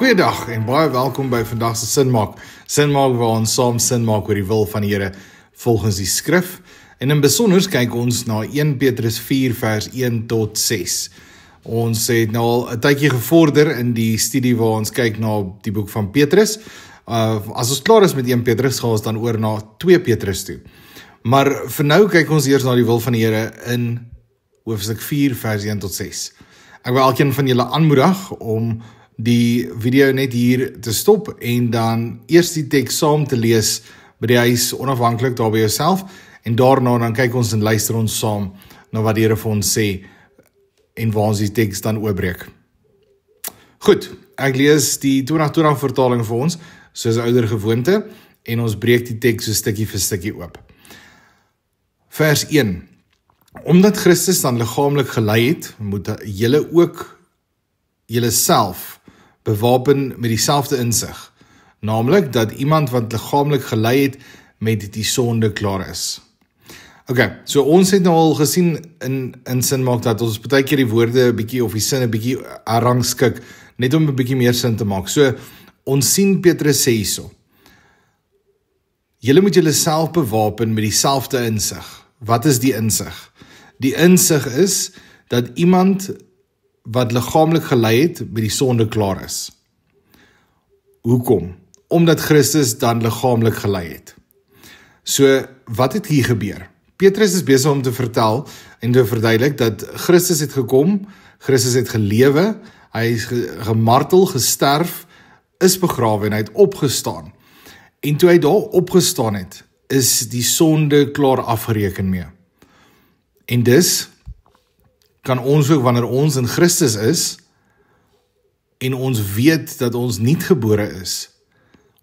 Goeiedag en baie welkom by vandag se Sinmaak. Sinmaak waar ons saam sin maak oor die wil van die Here volgens die skrif. En in besonder kyk ons na 1 Petrus 4 vers 1 tot 6. Ons het nou al 'n tydjie gevorder in die studie waar ons kyk na die boek van Petrus. As ons klaar is met 1 Petrus, gaan ons dan oor na 2 Petrus toe. Maar vir nou kyk ons eers na die wil van die Here in hoofstuk 4 vers 1 tot 6. Ek wil elkeen van julle aanmoedig om die video net hier te stop en dan eers die teks saam te lees by die huis onafhanklik daar by jouself en daarna dan kyk ons en luister ons saam na wat die Here vir ons sê en waar ons die teks dan oopbreek. Goed, ek lees die 2020 vertaling vir ons soos ouer gewoonte en ons breek die teks so stukkie vir stukkie oop. Vers 1. Omdat Christus dan liggaamlik gelei het, moet julle ook julle self bewapen met dieselfde insig, naamlik dat iemand wat liggaamlik gelei het met die sonde klaar is. Okay, so ons het nou al gesien in Sinmaak dat ons baie keer die woorde 'n bietjie of die sin 'n bietjie herrangskik, net om 'n bietjie meer sin te maak. So ons sien Petrus sê hierso: julle moet julle self bewapen met dieselfde insig. Wat is die insig? Die insig is dat iemand wat liggaamlik gelei het by die sonde klaar is. Hoekom? Omdat Christus dan liggaamlik gelei het. So, wat het hier gebeur? Petrus is besig om te vertel en te verduidelik dat Christus het gekom, Christus het gelewe, hy is gemartel, gesterf, is begrawe en hy het opgestaan. En toe hy daar opgestaan het, is die sonde klaar afgereken mee. En dus kan ons ook, wanneer ons in Christus is, en ons weet dat ons nuut gebore is,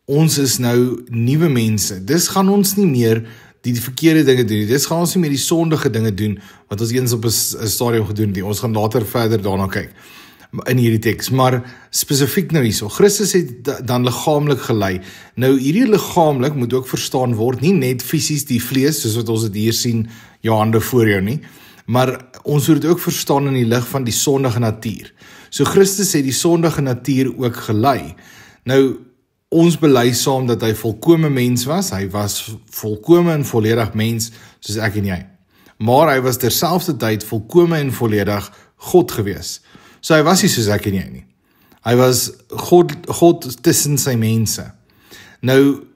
ons is nou nuwe mense. Dis gaan ons nie meer die verkeerde dinge doen nie. Dis gaan ons nie meer die sondige dinge doen, wat ons eens op 'n stadium gedoen het. Ons gaan later verder daarna kyk, in hierdie teks. Maar spesifiek nou hierso, Christus het dan liggaamlik gelei. Nou hierdie liggaamlik moet ook verstaan word, nie net fisies die vlees, soos wat ons dit hier sien, jou hande voor jou nie, maar ons moet dit ook verstaan in die lig van die sondige natuur. So Christus het die sondige natuur ook gelei. Nou, ons bely saam dat hy volkome mens was, hy was volkome en volledig mens, soos ek en jy. Maar hy was terselfdertyd volkome en volledig God gewees. So hy was nie soos ek en jy nie. Hy was God tussen sy mense. Nou,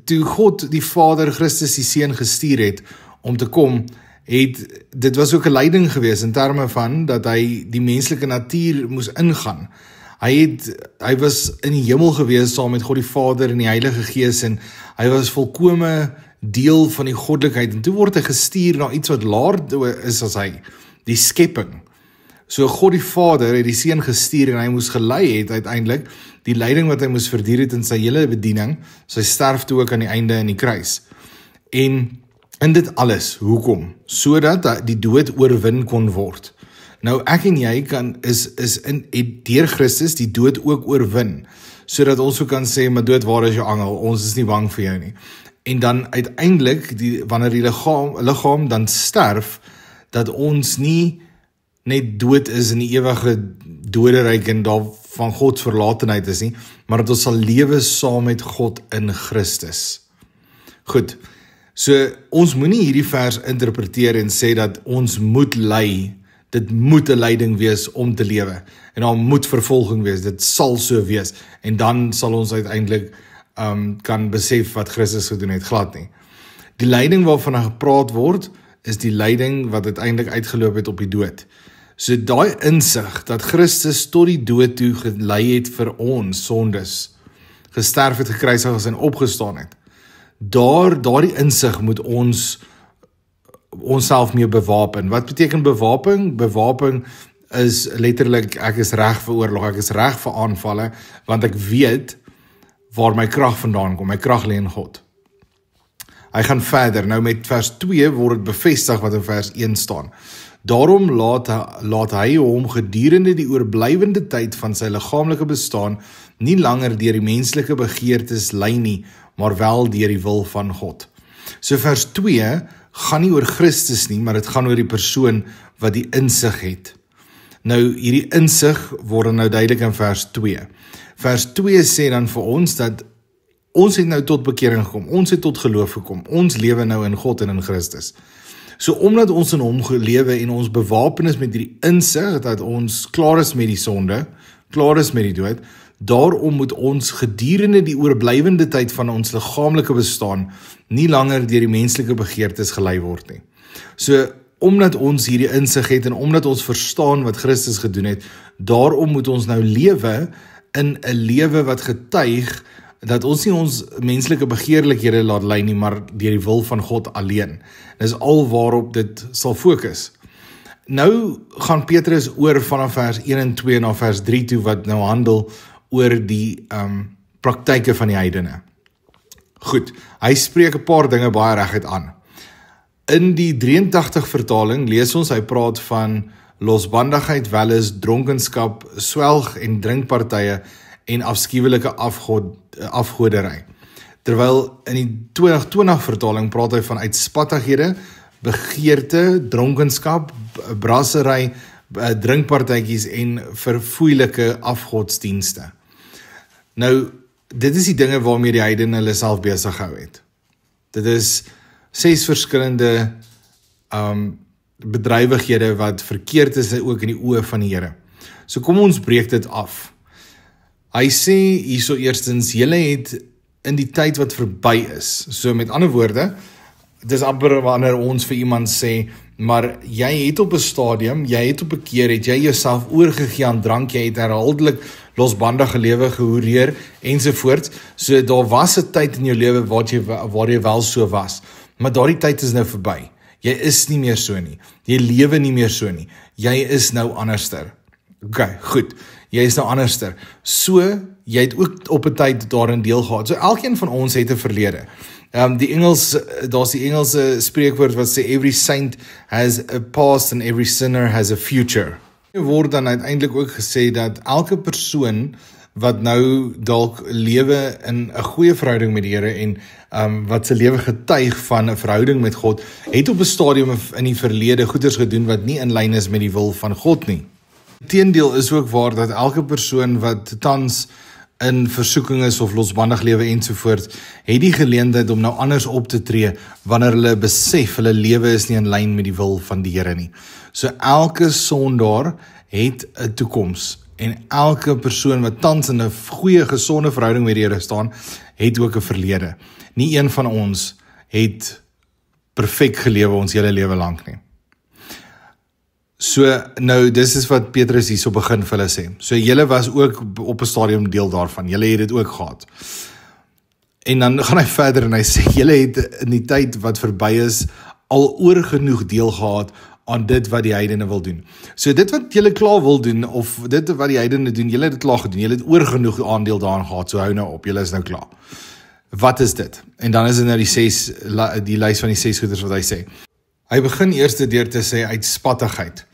toe God die Vader Christus die Seun gestuur het om te kom, dit was ook 'n leiding gewees in terme van dat hy die menslike natuur moes ingaan. Hy was in die hemel gewees saam met God die Vader en die Heilige Gees en hy was volkome deel van die goddelikheid en toe word hy gestuur na iets wat laer is as hy, die skepping. So God die Vader het die Seun gestuur en hy moes gelei het uiteindelik die leiding wat hy moes verduur het in sy hele bediening, sy sterfte ook aan die einde in die kruis. En in dit alles, hoekom? Sodat die dood oorwin kon word. Nou ek en jy het deur Christus die dood ook oorwin, sodat ons ook kan sê, maar dood, waar is jou angel? Ons is nie bang vir jou nie. En dan uiteindelik, wanneer die liggaam dan sterf, dat ons nie net dood is in die ewige doderyk en daar van God verlatenheid is nie, maar dat ons sal lewe saam met God in Christus. Goed, so ons moenie hierdie vers interpreteer en sê dat ons moet ly, dit moet 'n leiding wees om te lewe, en daar moet vervolging wees, dit sal so wees, en dan sal ons uiteindelik kan besef wat Christus gedoen het, glad nie. Die leiding waarvan gepraat word, is die leiding wat uiteindelik uitgeloop het op die dood. So daai insig dat Christus tot die dood toe gelei het vir ons sondes, gesterf het, gekruisig is en opgestaan het, daardie insig moet ons onsself mee bewapen. Wat beteken bewapen? Bewapen is letterlik, ek is reg vir oorlog, ek is reg vir aanvalle, want ek weet waar my krag vandaan kom, my krag lê in God. Hy gaan verder, nou met vers 2 word dit bevestig wat in vers 1 staan. Daarom laat hy hom gedurende die oorblywende tyd van sy liggaamlike bestaan nie langer deur die menslike begeertes lei nie, maar wel deur die wil van God. So vers 2 gaan nie oor Christus nie, maar dit gaan oor die persoon wat die insig het. Nou, hierdie insig word nou duidelik in vers 2. Vers 2 sê dan vir ons dat ons het nou tot bekering gekom, ons het tot geloof gekom, ons lewe nou in God en in Christus. So omdat ons in hom gelewe en ons bewapen is met die insig dat ons klaar is met die sonde, klaar is met die dood, daarom moet ons gedurende die oorblywende tyd van ons liggaamlike bestaan nie langer deur die menslike begeertes gelei word nie. So omdat ons hierdie insig het en omdat ons verstaan wat Christus gedoen het, daarom moet ons nou lewe in 'n lewe wat getuig dat ons nie ons menslike begeerlikhede laat lei nie, maar deur die wil van God alleen. Dis al waarop dit sal fokus. Nou gaan Petrus oor vanaf vers 1 en 2 na vers 3 toe, wat nou handel oor die praktyke van die heidene. Goed, hy spreek 'n paar dinge baie reguit aan. In die 83 vertaling lees ons, hy praat van losbandigheid, welis, dronkenskap, swelg en drinkpartye en afskuwelike afgodery. Terwyl in die 2020 vertaling praat hy van uitspattighede, begeerte, dronkenskap, brassery, drinkpartytjies en verfoeilike afgodsdienste. Nou, dit is die dinge waarmee die heidene hulle self besig gehou het. Dit is 6 verskillende bedrywighede wat verkeerd is ook in die oë van die Here. So kom ons breek dit af. Hy sê hierso eerstens, julle het in die tyd wat verby is. So met ander woorde, dit is amper wanneer ons vir iemand sê, maar jy het op 'n stadium, jy het op 'n keer, het jy jouself oorgegee aan drank, jy het herhaaldelik losbandige lewe gehoreer ensovoorts. So daar was 'n tyd in jou lewe waar jy wel so was, maar daardie tyd is nou verby. Jy is nie meer so nie. Jy lewe nie meer so nie. Jy is nou anderster. Okay, goed. Jy is nou anderster. So, jy het ook op 'n tyd daarin deel gehad. So elkeen van ons het 'n verlede. Daar's die Engelse spreekwoord wat sê every saint has a past and every sinner has a future. Er word dan uiteindelik ook gesê dat elke persoon wat nou dalk lewe in 'n goeie verhouding met die Here en wat se lewe getuig van 'n verhouding met God, het op 'n stadium in die verlede goeders gedoen wat nie in lyn is met die wil van God nie. Teendeel is ook waar dat elke persoon wat tans in versoeking is of losbandig lewe ensovoorts, het die geleentheid om nou anders op te tree wanneer hulle besef hulle lewe is nie in lyn met die wil van die Here nie. So elke sondaar het 'n toekoms en elke persoon wat tans in 'n goeie gesonde verhouding met die Here staan, het ook 'n verlede. Nie een van ons het perfek gelewe ons hele lewe lank nie. So nou, dis is wat Petrus hierso begin vir hulle sê. So julle was ook op 'n stadium deel daarvan. Julle het dit ook gehad. En dan gaan hy verder en hy sê julle het in die tyd wat verby is al oorgenoeg deel gehad aan dit wat die heidene wil doen. So dit wat julle klaar wil doen of dit wat die heidene doen, julle het dit klaar gedoen. Julle het oorgenoeg aandeel daaraan gehad. So hou nou op. Julle is nou klaar. Wat is dit? En dan is dit nou die lys van die 6 goeders wat hy sê. Hy begin eers deur te sê uitspattigheid.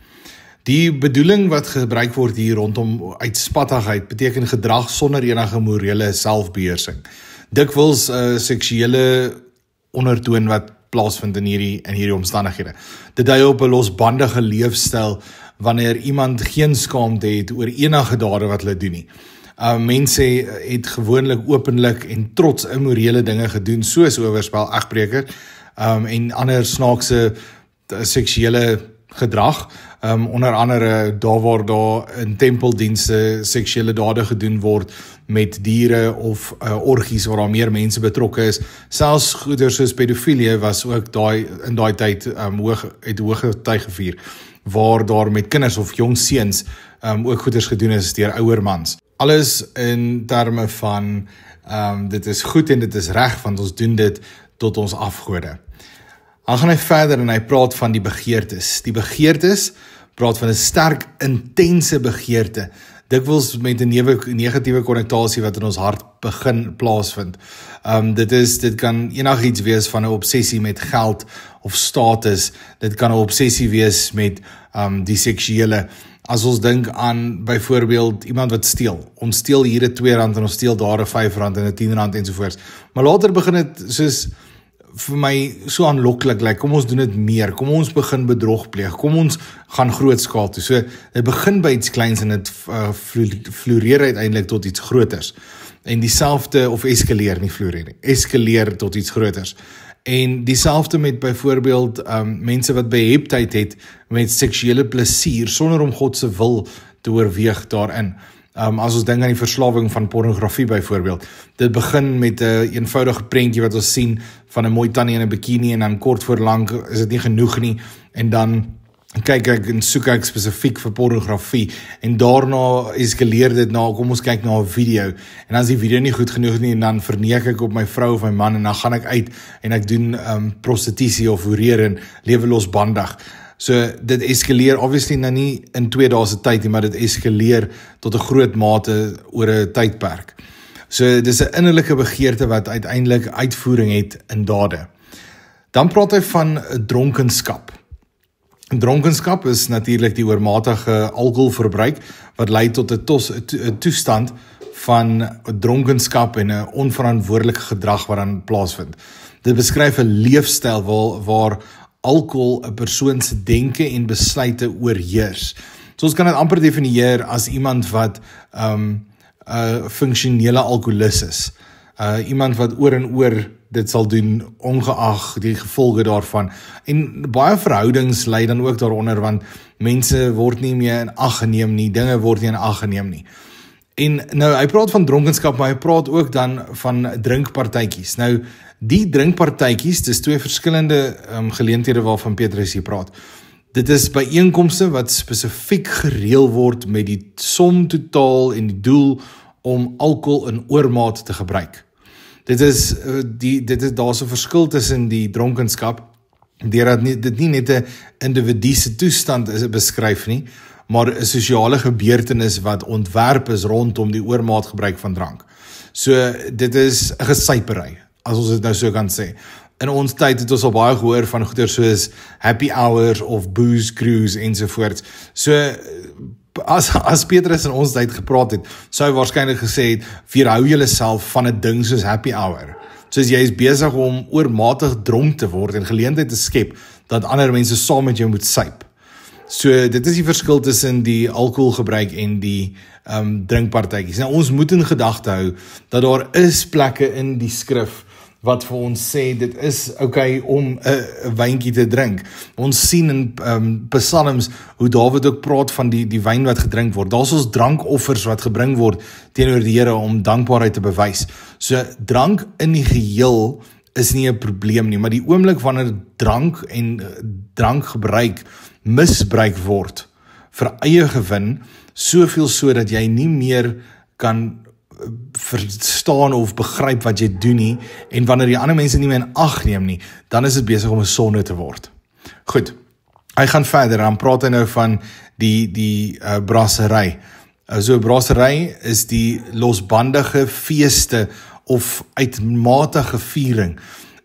Die bedoeling wat gebruik word hier rondom uitspattigheid beteken gedrag sonder enige morele selfbeheersing. Dikwels seksuele ondertoon wat plaasvind in hierdie omstandighede. Dit dui op 'n losbandige leefstyl wanneer iemand geen skaamte het oor enige dade wat hulle doen nie. Mense het gewoonlik openlik en trots immorele dinge gedoen, soos oorspel, egbreker en ander snaakse seksuele gedrag, onder andere daar waar daar in tempeldienste seksuele dade gedoen word met diere of orgies waar daar meer mense betrokke is. Selfs goeders soos pedofilie was ook in daai tyd hoë getuig gevier, waar daar met kinders of jong seuns ook goeders gedoen is deur ouer mans. Alles in terme van dit is goed en dit is reg, want ons doen dit tot ons afgode. Dan gaan hy verder en hy praat van die begeertes. Die begeertes praat van 'n sterk, intense begeerte, dikwels met 'n negatiewe konnotasie wat in ons hart begin plaasvind. Dit kan enigiets wees van 'n obsessie met geld of status. Dit kan 'n obsessie wees met die seksuele. As ons dink aan byvoorbeeld iemand wat steel. Ons steel hier 'n R2 en ons steel daar 'n R5 en 'n R10 ensovoorts. Maar later begin dit soos vir my so aanloklik lyk. Kom ons doen dit meer. Kom ons begin bedrog pleeg. Kom ons gaan groot skaal toe. So dit begin by iets kleins en dit floreer uiteindelik tot iets groters. En dieselfde of eskaleer, nie floreer nie. Eskaleer tot iets groters. En dieselfde met byvoorbeeld mense wat beheptheid het met seksuele plesier sonder om God se wil te oorweeg daarin. As ons dink aan die verslawing van pornografie byvoorbeeld. Dit begin met 'n eenvoudige prentjie wat ons sien van 'n mooi tannie in 'n bikini en dan kort voor lank is dit nie genoeg nie en dan kyk ek en soek ek spesifiek vir pornografie en daarna eskaleer dit na kom ons kyk na 'n video en as die video nie goed genoeg nie en dan verneek ek op my vrou of my man en dan gaan ek uit en ek doen prostitusie of hoereer en lewe losbandig. So dit eskaleer obviously nou nie in 2 dae se tyd nie, maar dit eskaleer tot 'n groot mate oor 'n tydperk. So dis 'n innerlike begeerte wat uiteindelik uitvoering het in dade. Dan praat hy van dronkenskap. Dronkenskap is natuurlik die oormatige alkoholverbruik wat lei tot 'n toestand van dronkenskap en 'n onverantwoordelike gedrag wat dan plaasvind. Dit beskryf 'n leefstyl waar alkohol 'n persoon se denke en besluite oorheers. So ons kan dit amper definieer as iemand wat funksionele alkoholist is. Iemand wat oor en oor dit sal doen ongeag die gevolge daarvan. En baie verhoudings lei dan ook daaronder want mense word nie meer in ag geneem nie, dinge word nie in ag geneem nie. En nou hy praat van dronkenskap, maar hy praat ook dan van drinkpartytjies. Nou die drinkpartytjies, dis 2 verskillende geleenthede waarvan Petrus hier praat. Dit is byeenkomste wat spesifiek gereël word met die som totaal en die doel om alkohol in oormaat te gebruik. Dit is daar's 'n verskil tussen die dronkenskap, deurdat dit nie net 'n individu se toestand is beskryf nie, maar 'n sosiale gebeurtenis wat ontwerp is rondom die oormaat gebruik van drank. So dit is 'n gesypery, as ons dit nou so kan sê. In ons tyd het ons al baie gehoor van goeie soos happy hours of booze cruise ensovoorts. So as Petrus in ons tyd gepraat het, sou hy waarskynlik gesê het, weerhou julleself van 'n ding soos happy hour. Soos jy is besig om oormatig dronk te word en geleentheid te skep dat ander mense saam met jou moet suip. So dit is die verskil tussen die alkoholgebruik en die drinkpartytjies. Nou ons moet in gedagte hou dat daar is plekke in die skrif wat vir ons sê dit is okay om 'n wyntjie te drink. Ons sien in Psalms hoe Dawid ook praat van die wyn wat gedrink word. Daar's ons drankoffers wat gebring word teenoor die Here om dankbaarheid te bewys. So drank in die geheel is nie 'n probleem nie, maar die oomblik wanneer drank en drankgebruik misbruik word vir eie gewin, soveel so dat jy nie meer kan verstaan of begryp wat jy doen nie, en wanneer die ander mense nie meer in ag neem nie, dan is dit besig om 'n sonde te word. Goed, hy gaan verder, dan praat hy nou van die brassery. So brassery is die losbandige feeste of uitmatige viering,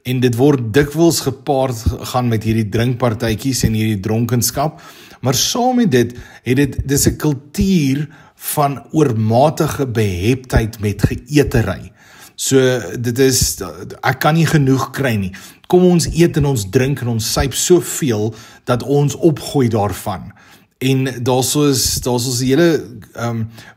en dit word dikwels gepaard gaan met hierdie drinkpartytjies en hierdie dronkenskap, maar saam met dit, dis 'n kultuur van oormatige beheptheid met geëtery. So dit is, ek kan nie genoeg kry nie. Kom ons eet en ons drink en ons suip soveel dat ons opgooi daarvan. En daar's ons hele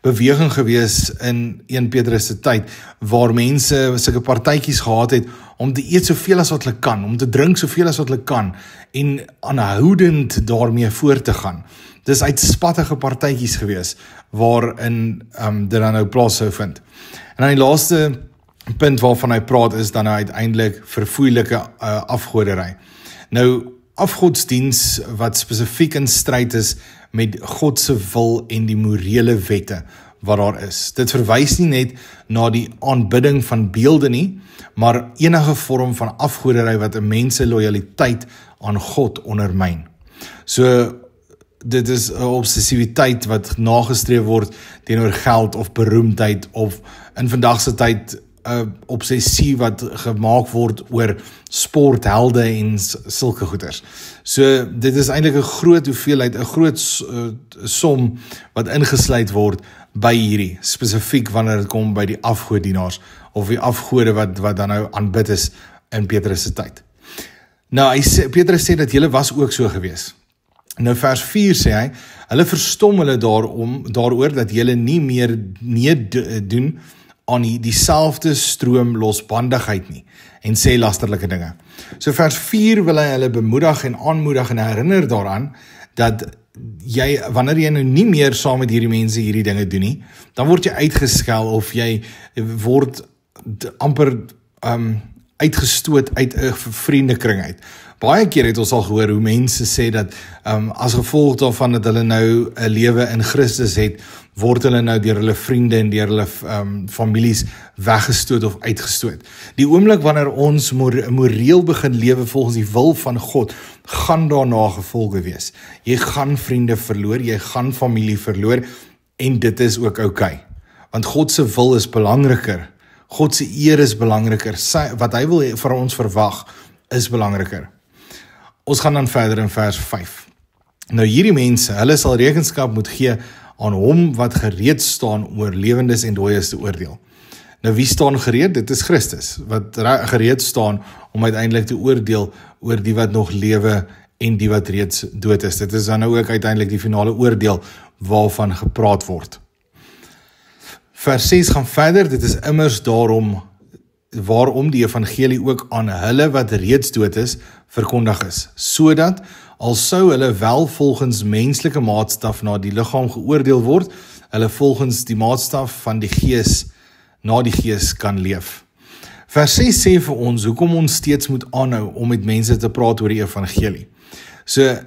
beweging gewees in 1 Petrus se tyd waar mense sulke partytjies gehad het om te eet soveel as wat hulle kan, om te drink soveel as wat hulle kan en aanhoudend daarmee voort te gaan. Dis uitspattige partytjies gewees waarin dit dan nou plaas sou vind. En dan die laaste punt waarvan hy praat is dan nou uiteindelik verfoeilike afgodery. Nou afgodsdiens wat spesifiek in stryd is met God se wil en die morele wette wat daar is. Dit verwys nie net na die aanbidding van beelde nie, maar enige vorm van afgodery wat 'n mens se lojaliteit aan God ondermyn. So dit is 'n obsessiwiteit wat nagestreef word teenoor geld of beroemdheid, of in vandag se tyd 'n obsessie wat gemaak word oor sporthelde en sulke goeders. So dit is eintlik 'n groot hoeveelheid, 'n groot som wat ingesluit word by hierdie, spesifiek wanneer dit kom by die afgodienaars of die afgode wat dan nou aanbid is in Petrus se tyd. Nou, Petrus sê dat julle was ook so gewees. Nou vers 4 sê hy, hulle verstom hulle daaroor dat julle nie meer doen aan dieselfde stroom losbandigheid nie, en sê lasterlike dinge. So vers 4 wil hy hulle bemoedig en aanmoedig en herinner daaraan, dat wanneer jy nou nie meer saam met hierdie mense hierdie dinge doen nie, dan word jy uitgeskel of jy word amper uitgestoot uit 'n vriendekring uit. Baie keer het ons al gehoor hoe mense sê dat as gevolg daarvan dat hulle nou 'n lewe in Christus het, word hulle nou deur hulle vriende en deur hulle families weggestoot of uitgestoot. Die oomblik wanneer ons moreel begin lewe volgens die wil van God, gaan daarna gevolge wees. Jy gaan vriende verloor, jy gaan familie verloor, en dit is ook oukei. Want God se wil is belangriker. God se eer is belangriker. Wat hy wil vir ons verwag is belangriker. Ons gaan dan verder in vers 5. Nou hierdie mense, hulle sal rekenskap moet gee aan hom wat gereed staan oor lewendes en dooies te oordeel. Nou wie staan gereed? Dit is Christus, wat gereed staan om uiteindelik te oordeel oor die wat nog lewe en die wat reeds dood is. Dit is dan nou ook uiteindelik die finale oordeel waarvan gepraat word. Vers 6 gaan verder, dit is immers waarom die evangelie ook aan hulle wat reeds dood is, verkondig is, sodat al sou hulle wel volgens menslike maatstaf na die liggaam geoordeel word, hulle volgens die maatstaf van die gees na die gees kan leef. Vers 6 sê vir ons hoekom ons steeds moet aanhou om met mense te praat oor die evangelie. So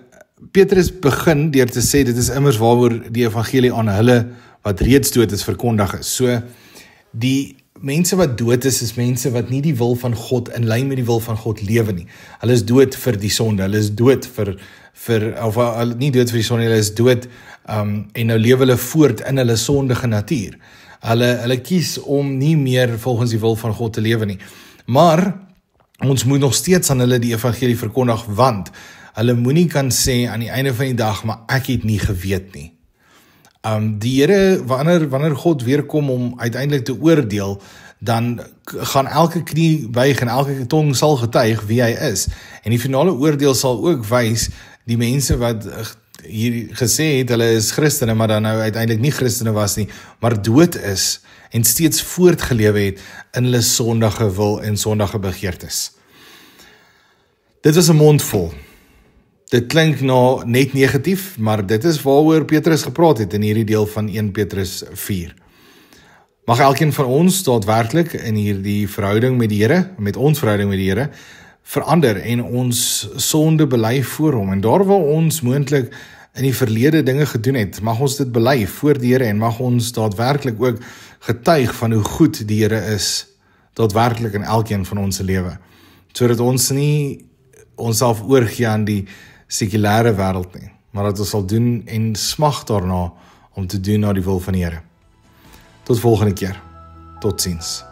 Petrus begin deur te sê dit is immers waaroor die evangelie aan hulle wat reeds dood is verkondig is. So die mense wat dood is mense wat nie die wil van God in lyn met die wil van God lewe nie. Hulle is dood vir die sonde, hulle is dood nie dood vir die sonde, hulle is dood en nou lewe hulle voort in hulle sondige natuur. Hulle kies om nie meer volgens die wil van God te lewe nie. Maar ons moet nog steeds aan hulle die evangelie verkondig, want hulle moenie kan sê aan die einde van die dag, maar ek het nie geweet nie. Die Here, wanneer God weer kom om uiteindelik te oordeel, dan gaan elke knie buig en elke tong sal getuig wie hy is. En die finale oordeel sal ook wys, die mense wat hier gesê het, hulle is Christene, maar dan nou uiteindelik nie Christene was nie, maar dood is, en steeds voortgelewe het in hulle sondige wil en sondige begeertes. Dit was 'n mond vol. Dit klink nou net negatief, maar dit is waaroor Petrus gepraat het in hierdie deel van 1 Petrus 4. Mag elkeen van ons daadwerklik in hierdie verhouding met die Here, met ons verhouding met die Here, verander en ons sonde bely voor hom. En daar waar ons moontlik in die verlede dinge gedoen het, mag ons dit bely voor die Here en mag ons daadwerklik ook getuig van hoe goed die Here is, daadwerklik in elkeen van ons lewe. Sodat ons nie onsself oorgee aan die sekulêre wêreld nie, maar dat ons sal doen en smag daarna om te doen na die wil van die Here. Tot volgende keer. Totsiens.